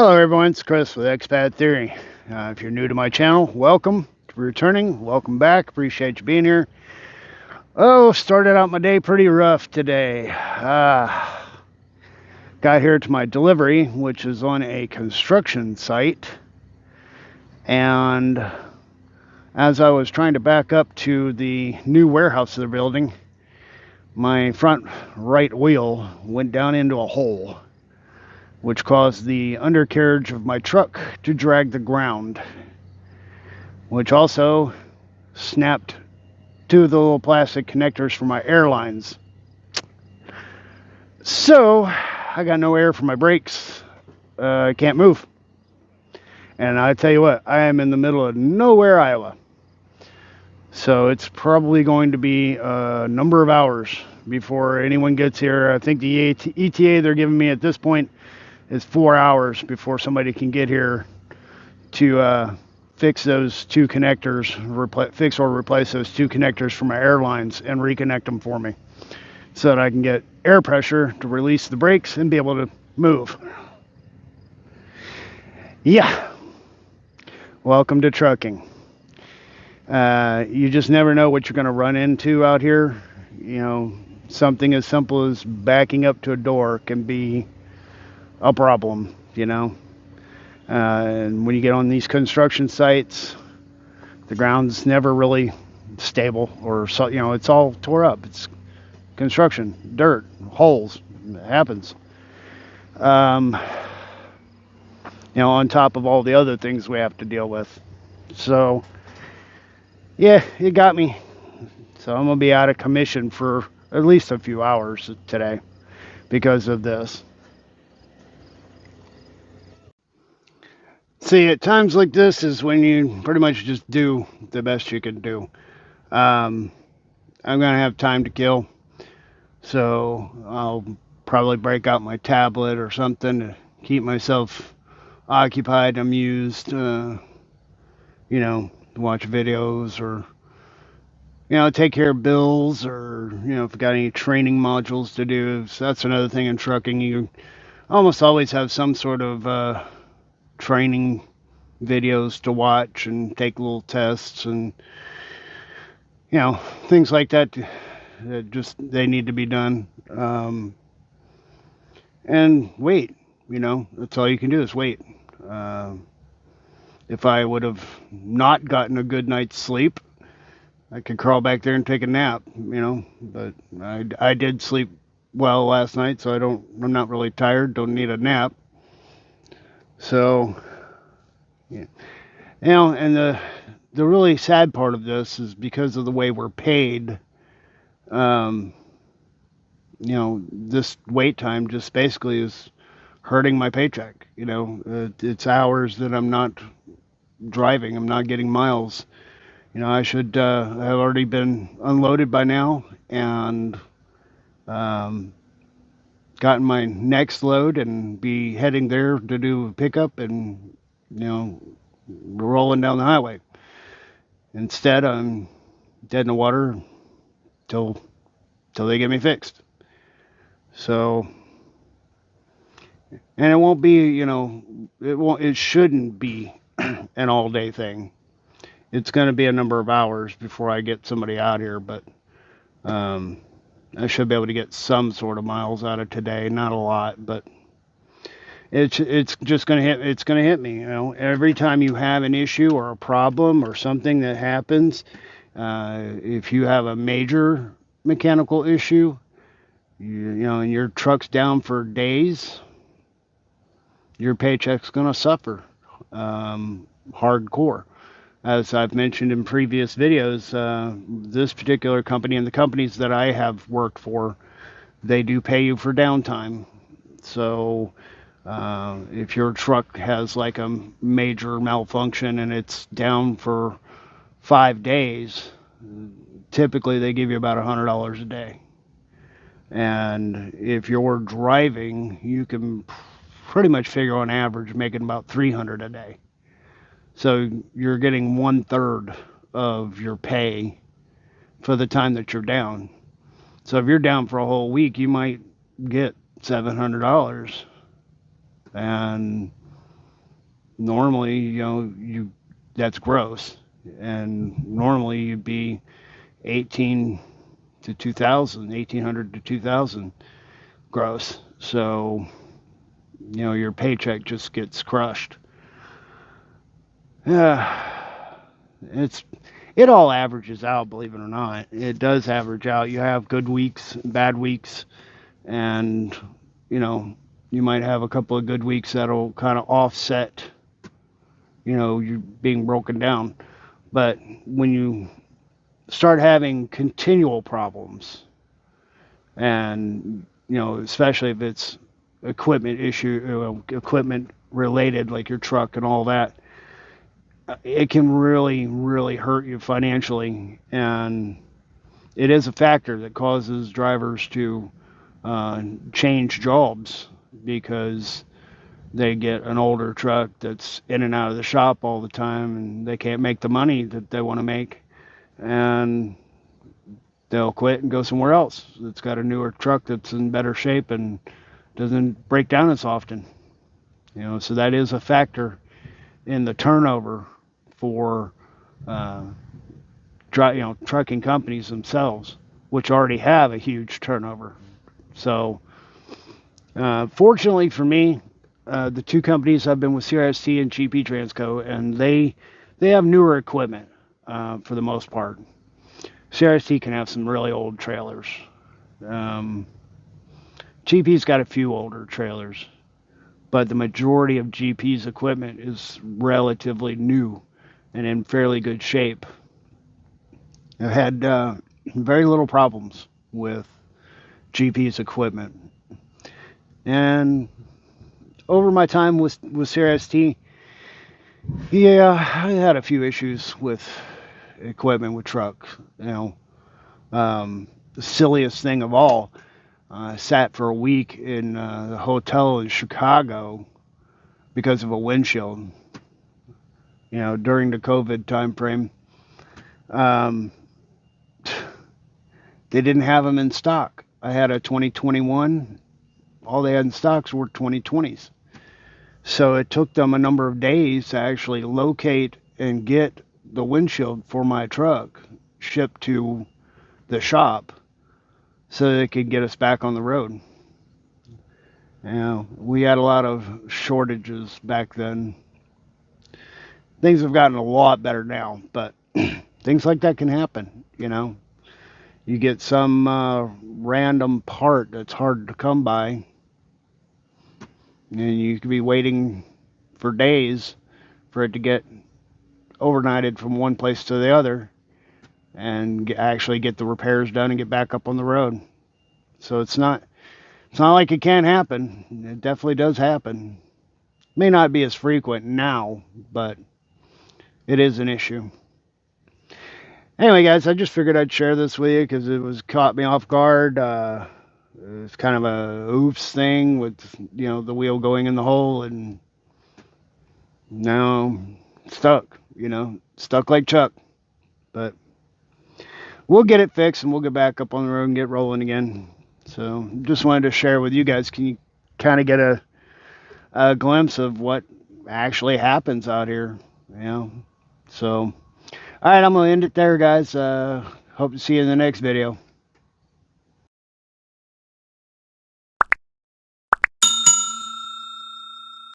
Hello everyone, it's Chris with Expat Theory. If you're new to my channel, welcome. If you're returning, welcome back. Appreciate you being here. Oh, started out my day pretty rough today. Got here to my delivery, which is on a construction site. And as I was trying to back up to the new warehouse they're building, my front right wheel went down into a hole, which caused the undercarriage of my truck to drag the ground, which also snapped two of the little plastic connectors for my air lines. So I got no air for my brakes. I can't move. And I tell you what, I am in the middle of nowhere, Iowa. So it's probably going to be a number of hours before anyone gets here. I think the ETA they're giving me at this point is 4 hours before somebody can get here to fix those two connectors, fix or replace those two connectors for my air lines and reconnect them for me so that I can get air pressure to release the brakes and be able to move. Yeah. Welcome to trucking. You just never know what you're going to run into out here. You know, something as simple as backing up to a door can be a problem, you know. And when you get on these construction sites, the ground's never really stable, or so, you know, it's all tore up. It's construction, dirt, holes. It happens. You know, on top of all the other things we have to deal with. So, yeah, it got me. So I'm gonna be out of commission for at least a few hours today because of this. See, at times like this is when you pretty much just do the best you can do. I'm gonna have time to kill, so I'll probably break out my tablet or something to keep myself occupied, amused, you know, watch videos or, you know, take care of bills or, you know, if I got any training modules to do. So that's another thing in trucking. You almost always have some sort of training videos to watch and take little tests and, you know, things like that just they need to be done. And wait, you know, that's all you can do is wait. If I would have not gotten a good night's sleep, I could crawl back there and take a nap, you know, but I did sleep well last night, so I'm not really tired, don't need a nap. So, yeah. You know, and the really sad part of this is because of the way we're paid, you know, this wait time just basically is hurting my paycheck. You know, it's hours that I'm not driving, I'm not getting miles. You know, I should have already been unloaded by now and gotten my next load and be heading there to do a pickup and, you know, rolling down the highway. Instead, I'm dead in the water till they get me fixed. So, and it won't be, you know, it shouldn't be an all day thing. It's going to be a number of hours before I get somebody out here, but I should be able to get some sort of miles out of today. Not a lot, but it's just going to hit. It's going to hit me. You know, every time you have an issue or a problem or something that happens, if you have a major mechanical issue, you know, and your truck's down for days, your paycheck's going to suffer hardcore. As I've mentioned in previous videos, this particular company and the companies that I have worked for, they do pay you for downtime. So if your truck has like a major malfunction and it's down for 5 days, typically they give you about $100 a day. And if you're driving, you can pretty much figure on average making about $300 a day. So you're getting 1/3 of your pay for the time that you're down. So if you're down for a whole week, you might get $700. And normally, that's gross, and normally you'd be 18 to 2000, 1800 to 2000 gross. So, your paycheck just gets crushed. Yeah, it's it all averages out, believe it or not. It does average out. You have good weeks, bad weeks, and you know, you might have a couple of good weeks that'll kind of offset, you being broken down. But when you start having continual problems, and especially if it's equipment related, like your truck and all that, it can really, really hurt you financially, and it is a factor that causes drivers to change jobs because they get an older truck that's in and out of the shop all the time, and they can't make the money that they want to make, and they'll quit and go somewhere else that's got a newer truck that's in better shape and doesn't break down as often. So that is a factor in the turnover for uh, trucking companies themselves, which already have a huge turnover. So, fortunately for me, the two companies I've been with, CRST and GP Transco, and they have newer equipment for the most part. CRST can have some really old trailers. Um, GP's got a few older trailers, but the majority of GP's equipment is relatively new and in fairly good shape. I've had very little problems with GP's equipment. And over my time with CRST, yeah, I had a few issues with equipment with trucks. The silliest thing of all, I sat for a week in the hotel in Chicago because of a windshield. During the COVID time frame, um, they didn't have them in stock. I had a 2021. All they had in stocks were 2020s. So it took them a number of days to actually locate and get the windshield for my truck shipped to the shop so they could get us back on the road. We had a lot of shortages back then. Things have gotten a lot better now, but things like that can happen. You get some random part that's hard to come by, and you could be waiting for days for it to get overnighted from one place to the other and actually get the repairs done and get back up on the road. So it's not like it can't happen. It definitely does happen. May not be as frequent now, but it is an issue. Anyway, guys, I just figured I'd share this with you because it was caught me off guard. It's kind of a oops thing with the wheel going in the hole, and now stuck. Stuck like Chuck. But we'll get it fixed and we'll get back up on the road and get rolling again. So just wanted to share with you guys. Can you kind of get a glimpse of what actually happens out here? So, all right, I'm going to end it there, guys. Hope to see you in the next video.